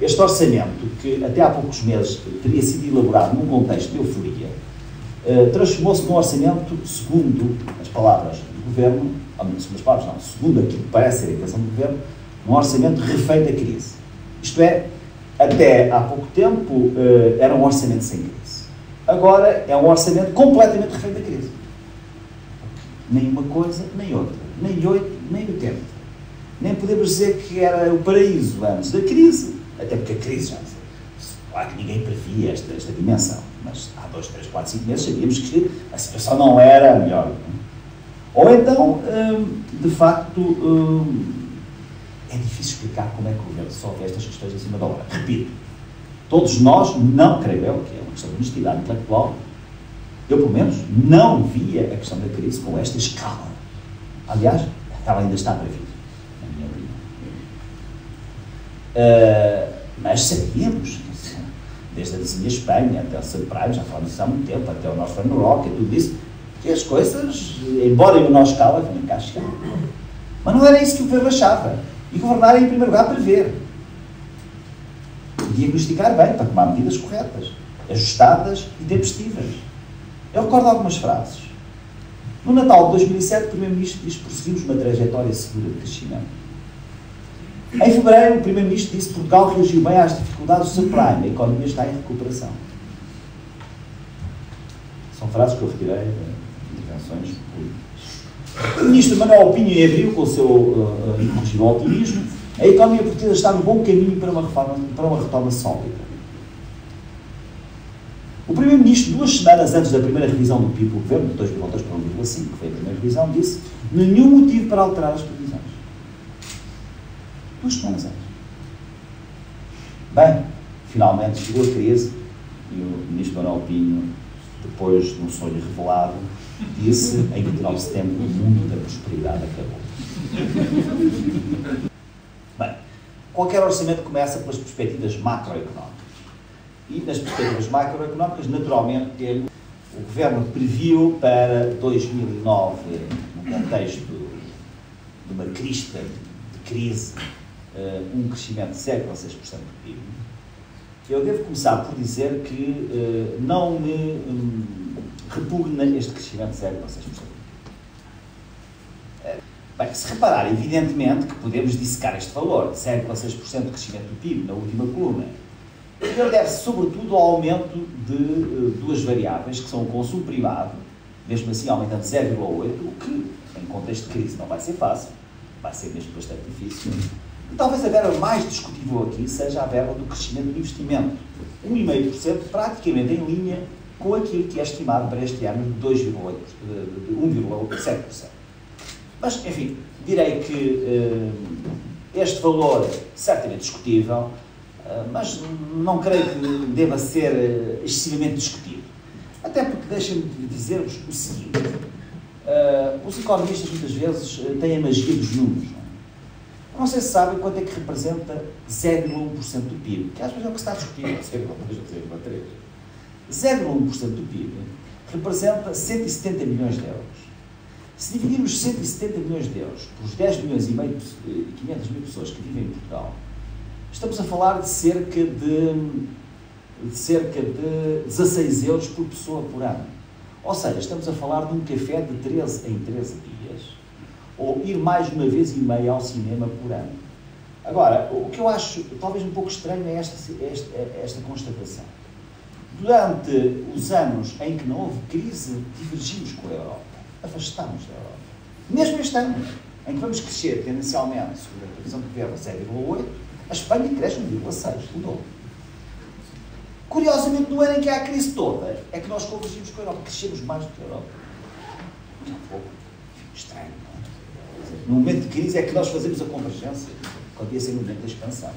este orçamento, que até há poucos meses teria sido elaborado num contexto de euforia, transformou-se num orçamento, segundo as palavras do Governo, segundo as palavras não, segundo aquilo que parece ser a intenção do Governo, num orçamento refém da crise. Isto é, até há pouco tempo era um orçamento sem crise. Agora é um orçamento completamente refém da crise. Nem uma coisa, nem outra. Nem 8, nem 80. Nem podemos dizer que era o paraíso antes da crise, até porque a crise já... Claro que ninguém previa esta dimensão, mas há 2, 3, 4, 5 meses sabíamos que a situação não era a melhor. Não? Ou então, de facto, é difícil explicar como é que o Governo resolve estas questões acima da hora. Repito, todos nós, não creio eu, que é uma questão de honestidade intelectual, eu, pelo menos, não via a questão da crise com esta escala. Aliás, ela ainda está para vir, na minha opinião. Mas sabíamos, desde a vizinha Espanha até o subprime, já falamos isso há muito tempo, até o Northern Rock e tudo isso, que as coisas, embora em menor escala, vinham cá chegar. Mas não era isso que o Governo achava. E governar é, em primeiro lugar, prever. E diagnosticar bem, para tomar medidas corretas, ajustadas e tempestivas. Eu recordo algumas frases. No Natal de 2007, o Primeiro-Ministro diz que prosseguimos uma trajetória segura de crescimento. Em fevereiro, o Primeiro-Ministro disse que Portugal reagiu bem às dificuldades do subprime, a economia está em recuperação. São frases que eu retirei de intervenções políticas. O Ministro Manuel Pinho, em abril, com o seu incorrigível otimismo, a economia portuguesa está no bom caminho para uma retoma sólida. O Primeiro-Ministro, 2 semanas antes da primeira revisão do PIB do Governo, de 2,2 para 1,5, que foi a primeira revisão, disse nenhum motivo para alterar as previsões. 2 semanas antes. Bem, finalmente chegou a crise e o Ministro Manuel Pinho, depois de um sonho revelado, disse em 29 de setembro, o mundo da prosperidade acabou. Bem, qualquer orçamento começa pelas perspectivas macroeconómicas. E nas perspectivas macroeconómicas, naturalmente, o Governo previu para 2009, no contexto de uma crista de crise, um crescimento de 0,6% do PIB. Eu devo começar por dizer que não me repugna este crescimento de 0,6% do PIB. Bem, se reparar, evidentemente, que podemos dissecar este valor, 0,6% de crescimento do PIB, na última coluna. Ele deve-se, sobretudo, ao aumento de 2 variáveis, que são o consumo privado, mesmo assim aumentando 0,8%, o que, em contexto de crise, não vai ser fácil, vai ser mesmo bastante difícil. E talvez a verba mais discutível aqui seja a verba do crescimento do investimento, 1,5%, praticamente em linha com aquilo que é estimado para este ano de 1,7%. Mas, enfim, direi que este valor certamente discutível, mas não creio que deva ser excessivamente discutido. Até porque deixem-me dizer-vos o seguinte, os economistas muitas vezes têm a magia dos números. Não sei se sabem quanto é que representa 0,1% do PIB, que às vezes é o que se está a discutir, 0,2 ou 0,3. 0,1% do PIB representa 170 milhões de euros. Se dividirmos 170 milhões de euros pelos 10 milhões e meio e 500 mil pessoas que vivem em Portugal, estamos a falar de cerca de 16 euros por pessoa por ano. Ou seja, estamos a falar de um café de 13 em 13 dias, ou ir mais de uma vez e meia ao cinema por ano. Agora, o que eu acho talvez um pouco estranho é esta constatação. Durante os anos em que não houve crise, divergimos com a Europa, afastámos da Europa. Mesmo este ano, em que vamos crescer tendencialmente, segundo a previsão do Governo, 0,8%, a Espanha cresce 1,6%, o dobro. Curiosamente, no ano em que há a crise toda, é que nós convergimos com a Europa, crescemos mais do que a Europa. É um pouco estranho, não é? No momento de crise é que nós fazemos a convergência, quando ia ser no momento da expansão.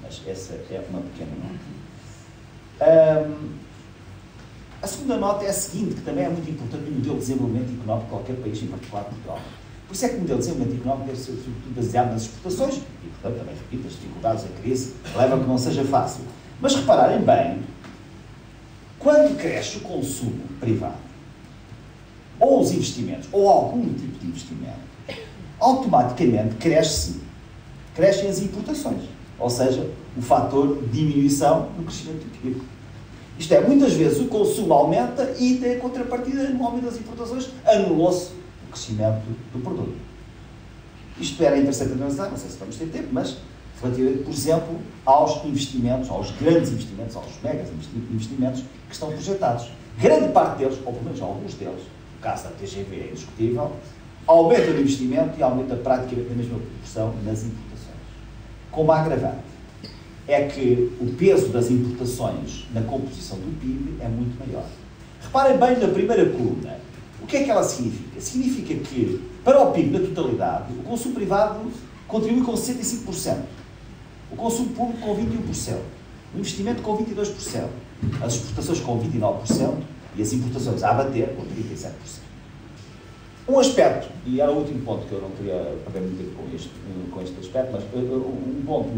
Mas essa é uma pequena nota. A segunda nota é a seguinte, que também é muito importante no modelo de desenvolvimento económico de qualquer país, em particular Portugal. Por isso é que o modelo de desenvolvimento económico deve ser, sobretudo, baseado nas exportações, e, portanto, também, repito, as dificuldades da crise levam a que não seja fácil. Mas repararem bem, quando cresce o consumo privado, ou os investimentos, ou algum tipo de investimento, automaticamente crescem as importações. ou seja, o fator de diminuição no crescimento do PIB. Isto é, muitas vezes o consumo aumenta e tem a contrapartida no aumento das importações, anulou-se o crescimento do produto. Isto era interessante analisar, não sei se vamos ter tempo, mas relativamente, por exemplo, aos investimentos, aos grandes investimentos, aos megas investimentos que estão projetados. Grande parte deles, ou pelo menos alguns deles, no caso da TGV é indiscutível, aumenta o investimento e aumenta praticamente na mesma proporção nas importações. Como agravante, é que o peso das importações na composição do PIB é muito maior. Reparem bem na primeira coluna. O que é que ela significa? Significa que, para o PIB na totalidade, o consumo privado contribui com 65%, o consumo público com 21%, o investimento com 22%, as exportações com 29% e as importações a bater com 37%. Um aspecto, e era o último ponto que eu não queria perder muito tempo com este aspecto, mas um ponto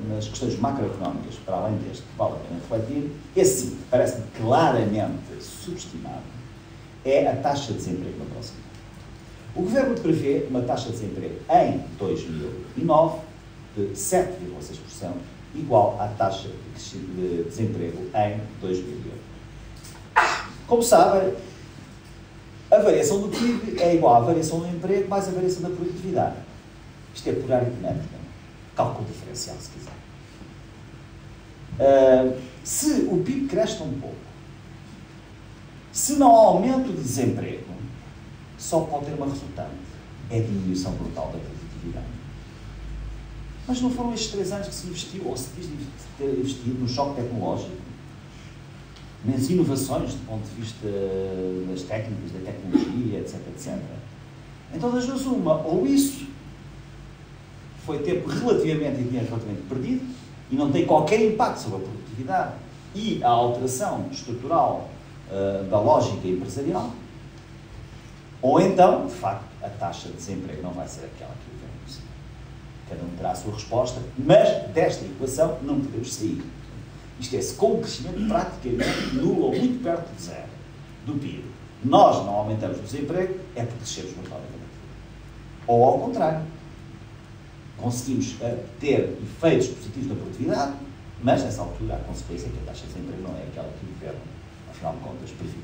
nas questões macroeconómicas, para além deste, que vale a pena refletir, esse sim, parece-me claramente subestimado, é a taxa de desemprego no próximo ano. O Governo prevê uma taxa de desemprego em 2009 de 7,6%, igual à taxa de desemprego em 2008. Como sabem, a variação do PIB é igual à variação do emprego mais a variação da produtividade. Isto é por aritmética. Cálculo diferencial, se quiser. Se o PIB cresce tão pouco, se não há aumento de desemprego, só pode ter uma resultante. É a diminuição brutal da produtividade. Mas não foram estes 3 anos que se investiu, ou se diz ter investido no choque tecnológico, nas inovações do ponto de vista das técnicas, da tecnologia, etc, etc. Então, das duas uma, ou isso foi tempo relativamente e dinheiro relativamente perdido, e não tem qualquer impacto sobre a produtividade e a alteração estrutural da lógica empresarial, ou então, de facto, a taxa de desemprego não vai ser aquela que o governo precisa. Cada um terá a sua resposta, mas desta equação não podemos sair. Isto é, se com o crescimento praticamente nulo ou muito perto de zero do PIB, nós não aumentamos o desemprego, é porque descemos notoriamente. Ou ao contrário, conseguimos ter efeitos positivos na produtividade, mas nessa altura a consequência é que a taxa de desemprego não é aquela que o governo, afinal de contas, prevê.